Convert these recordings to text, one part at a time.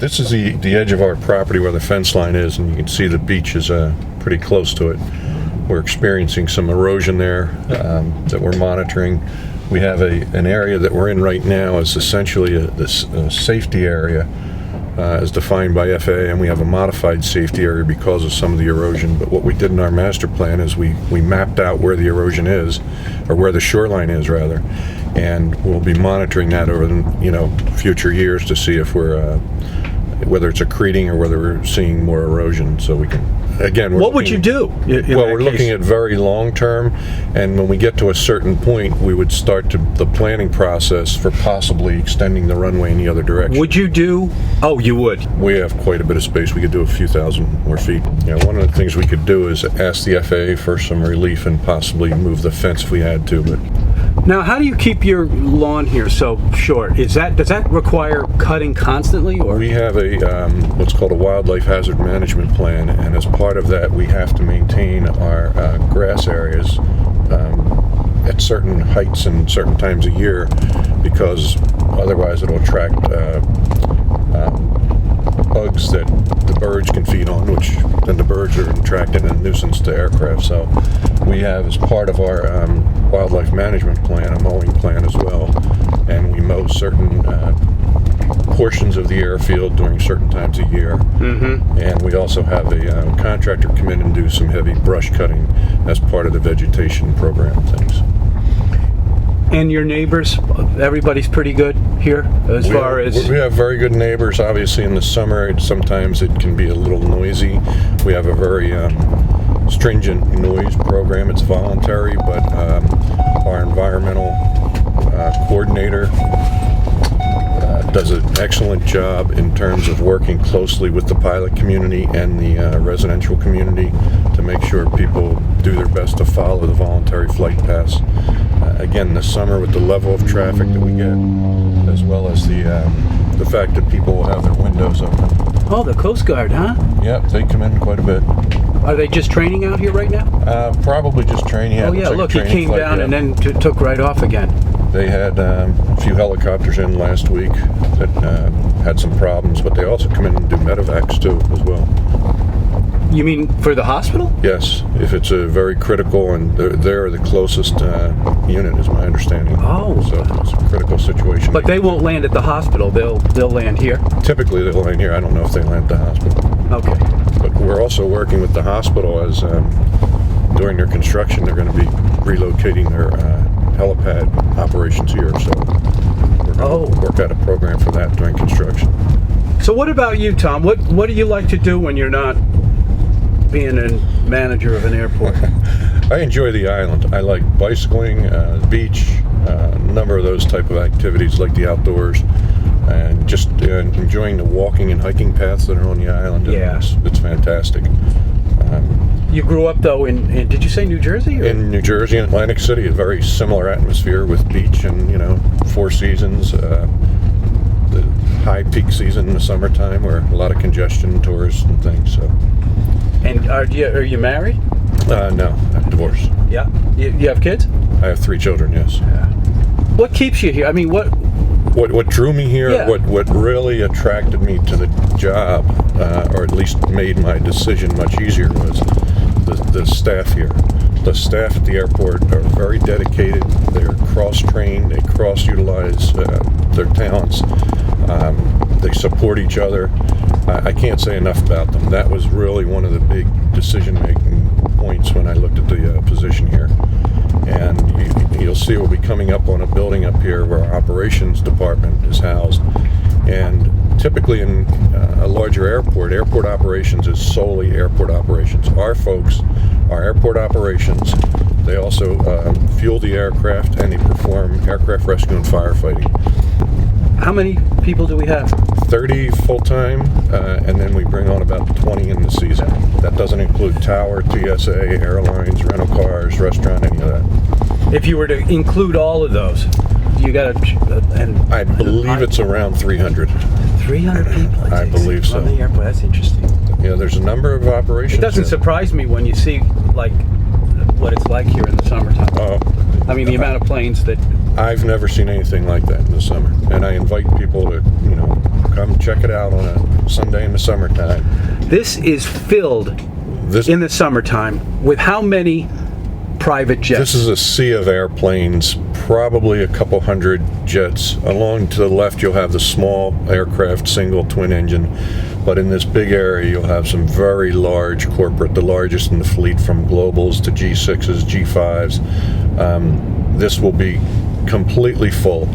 This is the edge of our property where the fence line is, and you can see the beach is pretty close to it. We're experiencing some erosion there that we're monitoring. We have an area that we're in right now is essentially a safety area as defined by FAA, and we have a modified safety area because of some of the erosion. But what we did in our master plan is we mapped out where the erosion is, or where the shoreline is rather, and we'll be monitoring that over the future years to see if we're whether it's accreting or whether we're seeing more erosion, so we can. Again, what would you do? We're looking at very long term, and when we get to a certain point, we would start the planning process for possibly extending the runway in the other direction. Would you do? Oh, you would. We have quite a bit of space. We could do a few thousand more feet. One of the things we could do is ask the FAA for some relief and possibly move the fence if we had to. But now, how do you keep your lawn here so short? Does that require cutting constantly, or? We have a what's called a wildlife hazard management plan, and as part of that, we have to maintain our grass areas at certain heights and certain times a year, because otherwise it'll attract bugs that the birds can feed on, which then the birds are attracting a nuisance to aircraft. So we have, as part of our wildlife management plan, a mowing plan as well, and we mow certain portions of the airfield during certain times a year. Mm-hmm. And we also have a contractor come in and do some heavy brush cutting as part of the vegetation program things. And your neighbors, everybody's pretty good here as far as... We have very good neighbors. Obviously in the summer, sometimes it can be a little noisy. We have a very stringent noise program. It's voluntary, but our environmental coordinator does an excellent job in terms of working closely with the pilot community and the residential community to make sure people do their best to follow the voluntary flight paths. Again, this summer with the level of traffic that we get, as well as the fact that people will have their windows open. Oh, the Coast Guard, huh? Yep, they come in quite a bit. Are they just training out here right now? Probably just training. Oh yeah, look, he came down and then took right off again. They had a few helicopters in last week that had some problems, but they also come in and do medevacs too, as well. You mean for the hospital? Yes, if it's a very critical, and they're the closest unit, is my understanding. Oh. So it's a critical situation. But they won't land at the hospital. They'll land here. Typically they'll land here. I don't know if they land at the hospital. Okay. But we're also working with the hospital as during their construction, they're going to be relocating their helipad operations here. So we're going to work out a program for that during construction. So what about you, Tom? What do you like to do when you're not being a manager of an airport? I enjoy the island. I like bicycling, beach, a number of those type of activities, like the outdoors, and just enjoying the walking and hiking paths that are on the island. Yeah. It's fantastic. You grew up, though, in did you say New Jersey? Or? In New Jersey and Atlantic City, a very similar atmosphere with beach and, 4 seasons. The high peak season in the summertime, where a lot of congestion, tourists and things. So. And are you married? No, I'm divorced. Yeah. You have kids? I have 3 children. Yes. Yeah. What keeps you here? I mean, What drew me here? Yeah. What really attracted me to the job, or at least made my decision much easier, was the staff here. The staff at the airport are very dedicated. They're cross-trained. They cross-utilize their talents. They support each other. I can't say enough about them. That was really one of the big decision-making points when I looked at the position here. And you'll see we'll be coming up on a building up here where our operations department is housed. And typically in a larger airport operations is solely airport operations. Our folks are airport operations. They also fuel the aircraft, and they perform aircraft rescue and firefighting. How many people do we have? 30 full-time, and then we bring on about 20 in the season. That doesn't include tower, TSA, airlines, rental cars, restaurant, any of that. If you were to include all of those, you got to... I believe it's around 300. 300 people? I believe so. On the airport, that's interesting. Yeah, there's a number of operations. It doesn't surprise me when you see, like, what it's like here in the summertime. Oh. I mean, the amount of planes that... I've never seen anything like that in the summer, and I invite people to, come check it out on a Sunday in the summertime. This is filled in the summertime with how many private jets? This is a sea of airplanes, probably a couple hundred jets. Along to the left, you'll have the small aircraft, single twin engine. But in this big area, you'll have some very large corporate, the largest in the fleet, from Globals to G6s, G5s. This will be completely full.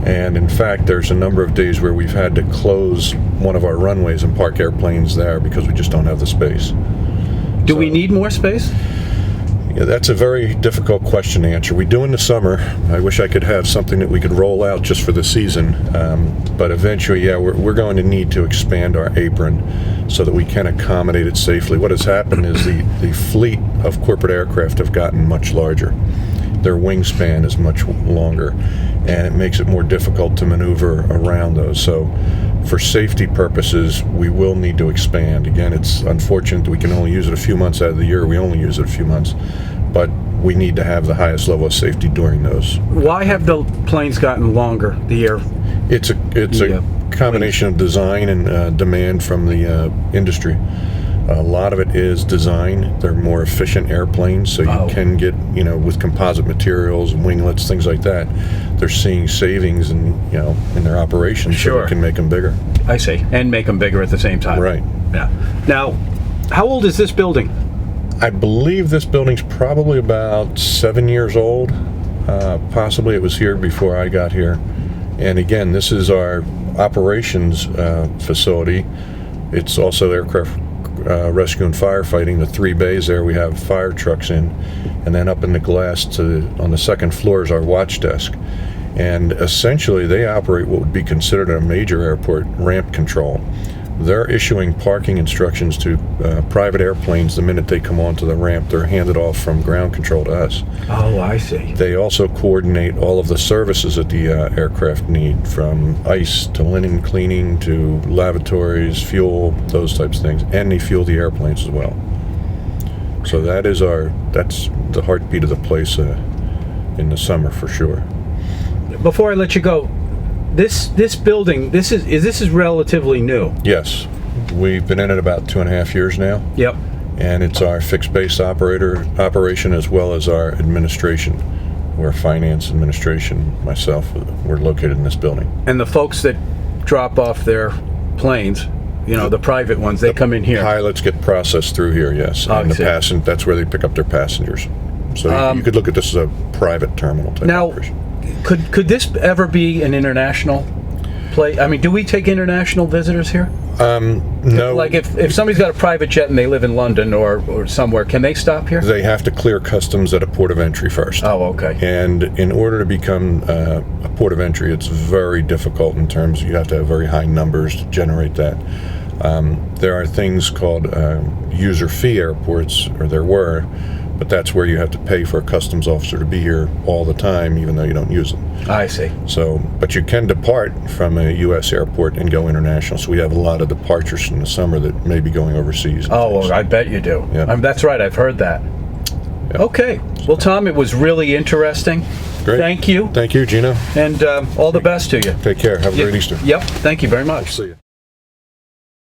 And in fact, there's a number of days where we've had to close one of our runways and park airplanes there because we just don't have the space. Do we need more space? Yeah, that's a very difficult question to answer. We do in the summer. I wish I could have something that we could roll out just for the season. But eventually, yeah, we're going to need to expand our apron so that we can accommodate it safely. What has happened is the fleet of corporate aircraft have gotten much larger. Their wingspan is much longer, and it makes it more difficult to maneuver around those. So for safety purposes, we will need to expand. Again, it's unfortunate that we can only use it a few months out of the year. We only use it a few months, but we need to have the highest level of safety during those. Why have the planes gotten longer? It's a combination of design and demand from the industry. A lot of it is design. They're more efficient airplanes, so you can get, with composite materials, winglets, things like that. They're seeing savings in their operations, so they can make them bigger. I see, and make them bigger at the same time. Right. Yeah. Now, how old is this building? I believe this building's probably about 7 years old. Possibly it was here before I got here. And again, this is our operations facility. It's also aircraft rescue and firefighting. The 3 bays there, we have fire trucks in, and then up in the glass on the second floor is our watch desk. And essentially they operate what would be considered a major airport ramp control. They're issuing parking instructions to private airplanes the minute they come onto the ramp. They're handed off from ground control to us. Oh, I see. They also coordinate all of the services that the aircraft need, from ice to linen cleaning to lavatories, fuel, those types of things. And they fuel the airplanes as well. So that's the heartbeat of the place in the summer for sure. Before I let you go, this building, this is relatively new. Yes, we've been in it about 2.5 years now. Yep. And it's our fixed base operation as well as our administration. We're finance administration, myself, we're located in this building. And the folks that drop off their planes, the private ones, they come in here. Pilots get processed through here, yes. And that's where they pick up their passengers. So you could look at this as a private terminal type operation. Could this ever be an international place? I mean, do we take international visitors here? No. Like if somebody's got a private jet and they live in London or somewhere, can they stop here? They have to clear customs at a port of entry first. Oh, okay. And in order to become a port of entry, it's very difficult in terms you have to have very high numbers to generate that. There are things called user fee airports, or there were, but that's where you have to pay for a customs officer to be here all the time, even though you don't use them. I see. So, but you can depart from a U.S. airport and go international. So we have a lot of departures in the summer that may be going overseas. Oh, well, I bet you do. Yeah. That's right. I've heard that. Yeah. Okay. Well, Tom, it was really interesting. Great. Thank you. Thank you, Gino. And all the best to you. Take care. Have a great Easter. Yep. Thank you very much. See you.